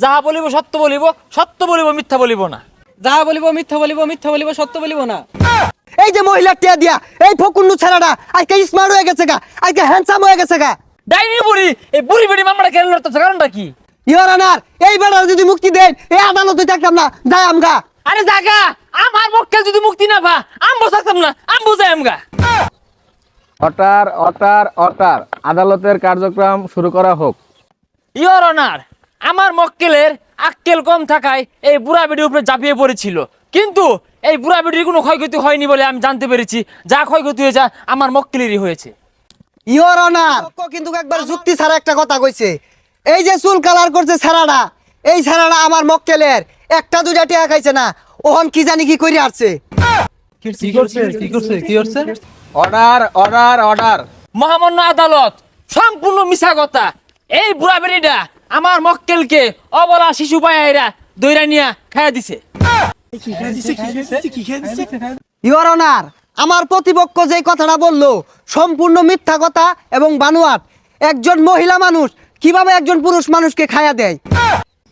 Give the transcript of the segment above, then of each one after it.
যাহা বলিব সত্য বলিব, সত্য বলিব মিথ্যা বলিব না। যাহা বলিব মিথ্যা বলিব, মিথ্যা বলিব সত্য বলিব না। এই যে মহিলা টিয়া দিয়া এই ফকুন্নু ছেলেটা আজকে স্মার্ট হয়ে গেছে গা, আজকে হ্যান্ডসাম হয়ে গেছে গা। ডাইনি বুড়ি, এই বুড়ি বেড়ি মামলাটা কেন লড়তেছে, কারণটা কি? ইওর অনার, এই বেটার যদি মুক্তি দেন এই আদালতে থাকতাম না, যাই আমগা। আরে জাগা, আমার মক্কেল যদি মুক্তি না পা আমবো থাকতাম না, আমবো যাই আমগা। অর্ডার অর্ডার অর্ডার, আদালতের কার্যক্রম শুরু করা হোক। ইওর অনার, আমার মক্কেলের আক্কেল কম থাকায় এই বুড়া বেডির উপরে ঝাঁপিয়ে পড়েছিল, কিন্তু এই বুড়া বেডির কোনো ক্ষয়ক্ষতি হয়নি বলে আমি জানতে পেরেছি। যা ক্ষয়ক্ষতি হয়েছে আমার মক্কেলেরই হয়েছে। ইওর অনার কিন্তু একবার যুক্তি ছাড়া একটা কথা কইছে, এই যে চুল কালার করছে ছাড়াটা, এই ছাড়াটা আমার মক্কেলের একটা দুইটা টিয়া খাইছে না, ওহন কি জানি কি করে আসছে। Order order order. মহামান্য আদালত, সম্পূর্ণ মিছা কথা। এই বুড়া বেড়িটা আমার মক্কেলকে অবলা শিশু পায়রা দইরা নিয়া খাইয়া দিছে। ইওর অনার, আমার প্রতিপক্ষ যে কথাটা বললো সম্পূর্ণ মিথ্যা কথা এবং বানোয়াট। একজন মহিলা মানুষ কিভাবে একজন পুরুষ মানুষকে খায়া দেয়?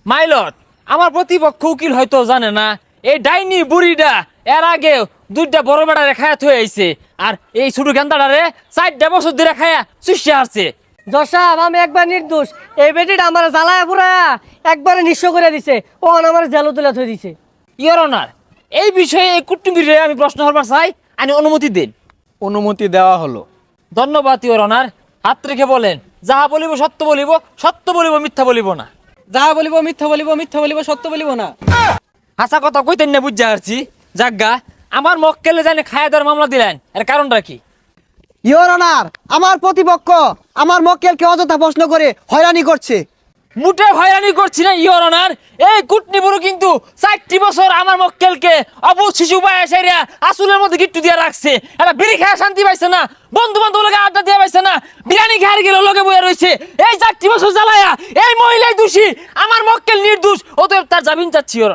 মাইলট, আমার প্রতিপক্ষ উকিল হয়তো জানে না, এই ডাইনি বুড়িটা এর আগে দুইটা বড় বেড়ারে খায়া থয়ে আইছে, আর এই ছোট গেন্দাটারে 4টা বছর ধরে খায়া চুষে আসছে। জসাব, আমি একবার নির্দোষ। এই বেটিটা আমার জ্বালায় পুরায়া একবারে নিঃস্ব করে দিছে, ওখানে আমার জেলো তুলে থই দিছে। ইওর অনার, এই বিষয়ে এই কুটুম্বিরে আমি প্রশ্ন করবার চাই, আমি অনুমতি দিন। অনুমতি দেওয়া হলো। ধন্যবাদ ইওর অনার। হাত রেখে বলেন, যাহা বলিব সত্য বলিব, সত্য বলিব মিথ্যা বলিব না। যাহা বলিব মিথ্যা বলিব, মিথ্যা বলিব সত্য বলিব না। হাসা কথা কইতেন না, বুঝতে পারছি। জাগা, আমার মক্কেলে জানে খায়া দেওয়ার মামলা দিলেন, এর কারণটা কি? ইওর অনার, আমার প্রতিপক্ষ আমার মক্কেলকে অযথা প্রশ্ন করে হয়রানি করছে। মুটে হয়রানি করছি না ইওর অনার। এই কুটনি বুড়ো কিন্তু 4টি বছর আমার মক্কেলকে অবুঝ শিশু পায় সেরা আসলের মধ্যে গিট্টু দিয়ে রাখছে। এটা বিড়ি খায় শান্তি পাইছে না, বন্ধু বান্ধব লোকে আড্ডা দিয়ে পাইছে না, বিরিয়ানি খায় গেলে লোকে বইয়া রয়েছে। এই 4টি বছর জ্বালায়া এই মহিলাই দোষী, আমার মক্কেল নির্দোষ, অতএব তার জামিন চাচ্ছি ইওর অনার।